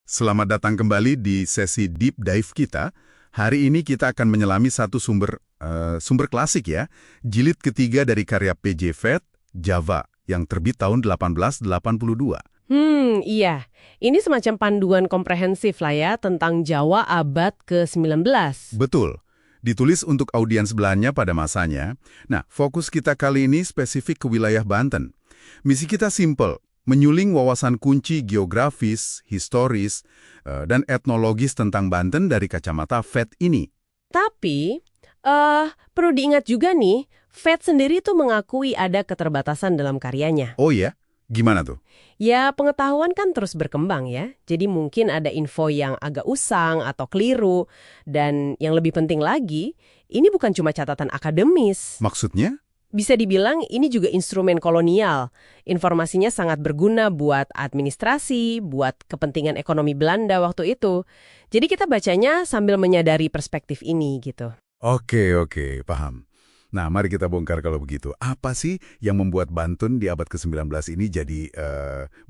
Selamat datang kembali di sesi Deep Dive kita. Hari ini kita akan menyelami satu sumber klasik ya, jilid ketiga dari karya P.J. Fett, Java, yang terbit tahun 1882. Iya. Ini semacam panduan komprehensif lah ya tentang Jawa abad ke-19. Betul. Ditulis untuk audiens Belanda pada masanya. Nah, fokus kita kali ini spesifik ke wilayah Banten. Misi kita simple, menyuling wawasan kunci geografis, historis, dan etnologis tentang Banten dari kacamata Fett ini. Tapi, perlu diingat juga nih, Fett sendiri tuh mengakui ada keterbatasan dalam karyanya. Oh ya? Gimana tuh? Ya, pengetahuan kan terus berkembang ya. Jadi mungkin ada info yang agak usang atau keliru. Dan yang lebih penting lagi, ini bukan cuma catatan akademis. Maksudnya? Bisa dibilang ini juga instrumen kolonial. Informasinya sangat berguna buat administrasi, buat kepentingan ekonomi Belanda waktu itu. Jadi kita bacanya sambil menyadari perspektif ini gitu. Oke, paham. Nah, mari kita bongkar kalau begitu. Apa sih yang membuat Banten di abad ke-19 ini jadi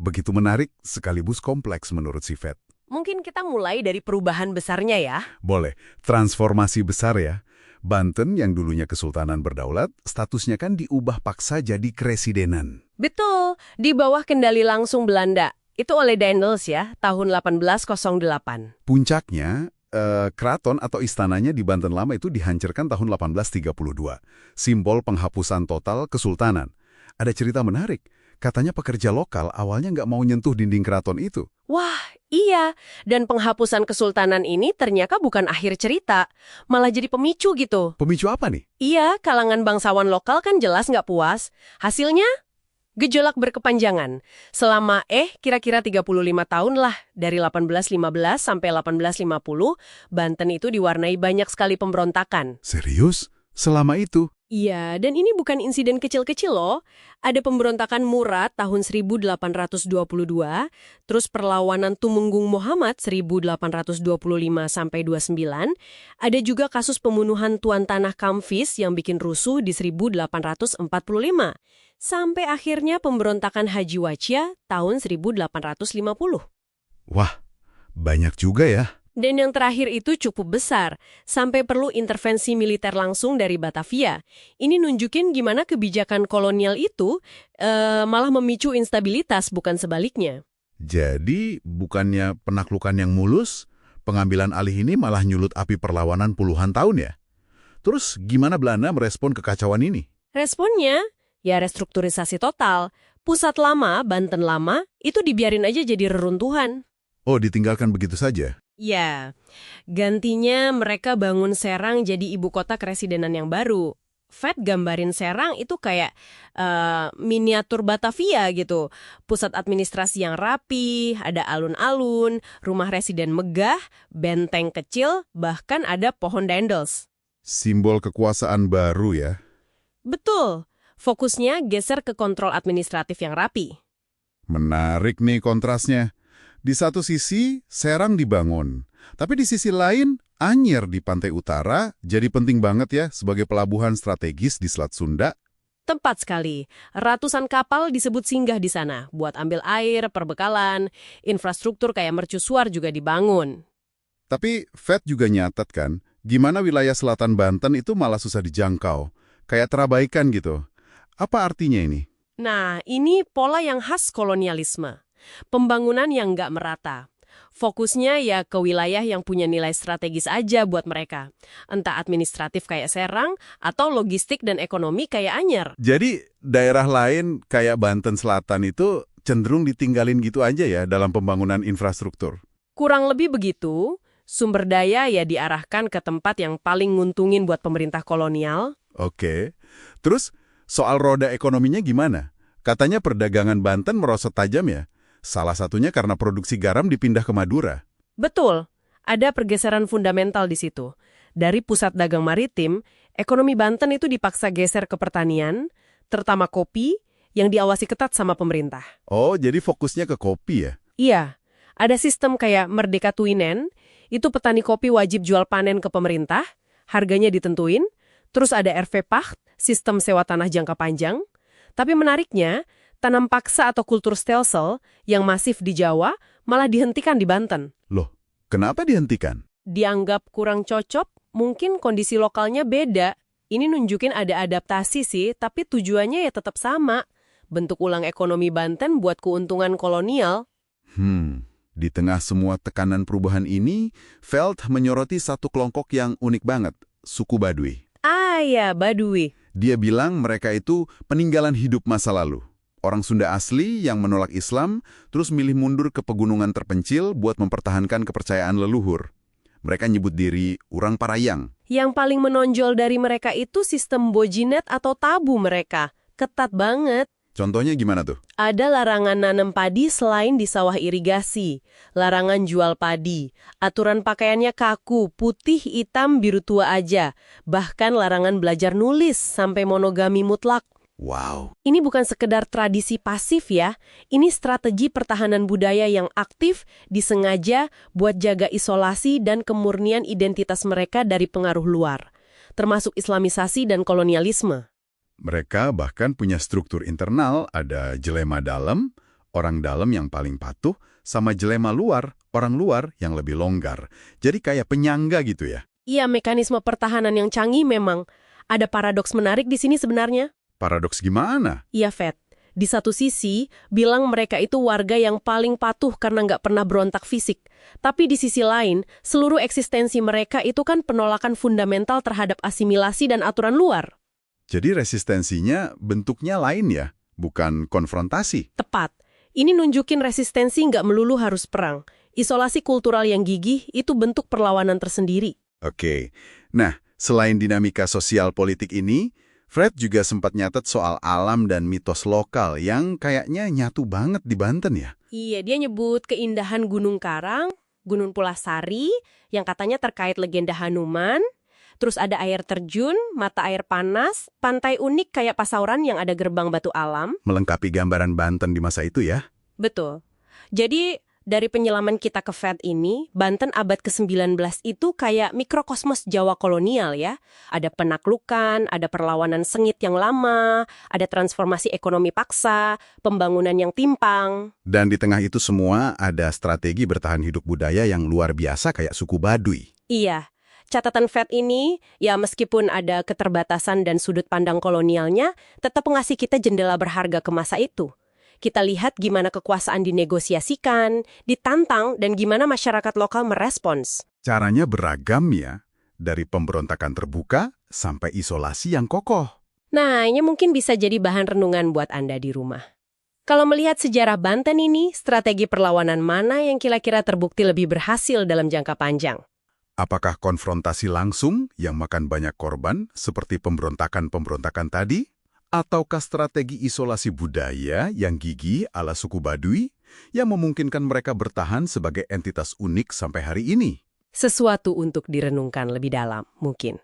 begitu menarik sekaligus kompleks menurut si Fett? Mungkin kita mulai dari perubahan besarnya ya. Boleh. Transformasi besar ya. Banten yang dulunya kesultanan berdaulat, statusnya kan diubah paksa jadi keresidenan. Betul, di bawah kendali langsung Belanda. Itu oleh Daendels ya, tahun 1808. Puncaknya, keraton atau istananya di Banten Lama itu dihancurkan tahun 1832. Simbol penghapusan total kesultanan. Ada cerita menarik. Katanya pekerja lokal awalnya nggak mau nyentuh dinding keraton itu. Wah, iya. Dan penghapusan kesultanan ini ternyata bukan akhir cerita. Malah jadi pemicu gitu. Pemicu apa nih? Iya, kalangan bangsawan lokal kan jelas nggak puas. Hasilnya, gejolak berkepanjangan. Selama kira-kira 35 tahun lah. Dari 1815 sampai 1850, Banten itu diwarnai banyak sekali pemberontakan. Serius? Selama itu? Iya, dan ini bukan insiden kecil-kecil loh. Ada pemberontakan Murad tahun 1822, terus perlawanan Tumenggung Muhammad 1825 sampai 29, ada juga kasus pembunuhan Tuan Tanah Kamfis yang bikin rusuh di 1845, sampai akhirnya pemberontakan Haji Wacia tahun 1850. Wah, banyak juga ya. Dan yang terakhir itu cukup besar, sampai perlu intervensi militer langsung dari Batavia. Ini nunjukin gimana kebijakan kolonial itu malah memicu instabilitas, bukan sebaliknya. Jadi, bukannya penaklukan yang mulus, pengambilan alih ini malah nyulut api perlawanan puluhan tahun ya? Terus gimana Belanda merespon kekacauan ini? Responnya, ya restrukturisasi total. Pusat lama, Banten Lama, itu dibiarin aja jadi reruntuhan. Oh, ditinggalkan begitu saja? Ya, gantinya mereka bangun Serang jadi ibu kota keresidenan yang baru. Fett gambarin Serang itu kayak miniatur Batavia gitu. Pusat administrasi yang rapi, ada alun-alun, rumah residen megah, benteng kecil, bahkan ada pohon Daendels. Simbol kekuasaan baru ya? Betul, fokusnya geser ke kontrol administratif yang rapi. Menarik nih kontrasnya. Di satu sisi, Serang dibangun. Tapi di sisi lain, Anyer di pantai utara jadi penting banget ya sebagai pelabuhan strategis di Selat Sunda. Tepat sekali. Ratusan kapal disebut singgah di sana buat ambil air, perbekalan, infrastruktur kayak mercusuar juga dibangun. Tapi Fett juga nyatet kan, gimana wilayah selatan Banten itu malah susah dijangkau. Kayak terabaikan gitu. Apa artinya ini? Nah, ini pola yang khas kolonialisme. Pembangunan yang nggak merata. Fokusnya ya ke wilayah yang punya nilai strategis aja buat mereka. Entah administratif kayak Serang, atau logistik dan ekonomi kayak Anyer. Jadi daerah lain kayak Banten Selatan itu cenderung ditinggalin gitu aja ya dalam pembangunan infrastruktur? Kurang lebih begitu, sumber daya ya diarahkan ke tempat yang paling nguntungin buat pemerintah kolonial. Oke. Terus soal roda ekonominya gimana? Katanya perdagangan Banten merosot tajam ya? Salah satunya karena produksi garam dipindah ke Madura. Betul, ada pergeseran fundamental di situ. Dari pusat dagang maritim, ekonomi Banten itu dipaksa geser ke pertanian, terutama kopi, yang diawasi ketat sama pemerintah. Oh, jadi fokusnya ke kopi ya? Iya, ada sistem kayak Merdeka Tuinen, itu petani kopi wajib jual panen ke pemerintah, harganya ditentuin, terus ada RV Pacht, sistem sewa tanah jangka panjang. Tapi menariknya, tanam paksa atau kultur stelsel yang masif di Jawa malah dihentikan di Banten. Loh, kenapa dihentikan? Dianggap kurang cocok, mungkin kondisi lokalnya beda. Ini nunjukin ada adaptasi sih, tapi tujuannya ya tetap sama. Bentuk ulang ekonomi Banten buat keuntungan kolonial. Di tengah semua tekanan perubahan ini, Veld menyoroti satu kelompok yang unik banget, suku Baduy. Ah ya, Baduy. Dia bilang mereka itu peninggalan hidup masa lalu. Orang Sunda asli yang menolak Islam, terus milih mundur ke pegunungan terpencil buat mempertahankan kepercayaan leluhur. Mereka nyebut diri orang Parayang. Yang paling menonjol dari mereka itu sistem bojinet atau tabu mereka. Ketat banget. Contohnya gimana tuh? Ada larangan nanam padi selain di sawah irigasi, larangan jual padi, aturan pakaiannya kaku, putih, hitam, biru tua aja, bahkan larangan belajar nulis sampai monogami mutlak. Wow. Ini bukan sekedar tradisi pasif ya, ini strategi pertahanan budaya yang aktif, disengaja buat jaga isolasi dan kemurnian identitas mereka dari pengaruh luar, termasuk islamisasi dan kolonialisme. Mereka bahkan punya struktur internal, ada jelema dalam, orang dalam yang paling patuh, sama jelema luar, orang luar yang lebih longgar. Jadi kayak penyangga gitu ya. Iya, mekanisme pertahanan yang canggih memang. Ada paradoks menarik di sini sebenarnya. Paradoks gimana? Iya, Fed. Di satu sisi, bilang mereka itu warga yang paling patuh karena nggak pernah berontak fisik. Tapi di sisi lain, seluruh eksistensi mereka itu kan penolakan fundamental terhadap asimilasi dan aturan luar. Jadi resistensinya bentuknya lain ya, bukan konfrontasi. Tepat. Ini nunjukin resistensi nggak melulu harus perang. Isolasi kultural yang gigih itu bentuk perlawanan tersendiri. Oke. Nah, selain dinamika sosial politik ini, Fred juga sempat nyatet soal alam dan mitos lokal yang kayaknya nyatu banget di Banten ya. Iya, dia nyebut keindahan Gunung Karang, Gunung Pulasari, yang katanya terkait legenda Hanuman. Terus ada air terjun, mata air panas, pantai unik kayak Pasauran yang ada gerbang batu alam. Melengkapi gambaran Banten di masa itu ya. Betul. Jadi, dari penyelaman kita ke Fed ini, Banten abad ke-19 itu kayak mikrokosmos Jawa kolonial ya. Ada penaklukan, ada perlawanan sengit yang lama, ada transformasi ekonomi paksa, pembangunan yang timpang. Dan di tengah itu semua ada strategi bertahan hidup budaya yang luar biasa kayak suku Baduy. Iya. Catatan Fed ini, ya meskipun ada keterbatasan dan sudut pandang kolonialnya, tetap ngasih kita jendela berharga ke masa itu. Kita lihat gimana kekuasaan dinegosiasikan, ditantang, dan gimana masyarakat lokal merespons. Caranya beragam ya, dari pemberontakan terbuka sampai isolasi yang kokoh. Nah, ini mungkin bisa jadi bahan renungan buat Anda di rumah. Kalau melihat sejarah Banten ini, strategi perlawanan mana yang kira-kira terbukti lebih berhasil dalam jangka panjang? Apakah konfrontasi langsung yang makan banyak korban seperti pemberontakan-pemberontakan tadi? Ataukah strategi isolasi budaya yang gigih ala suku Baduy yang memungkinkan mereka bertahan sebagai entitas unik sampai hari ini? Sesuatu untuk direnungkan lebih dalam, mungkin.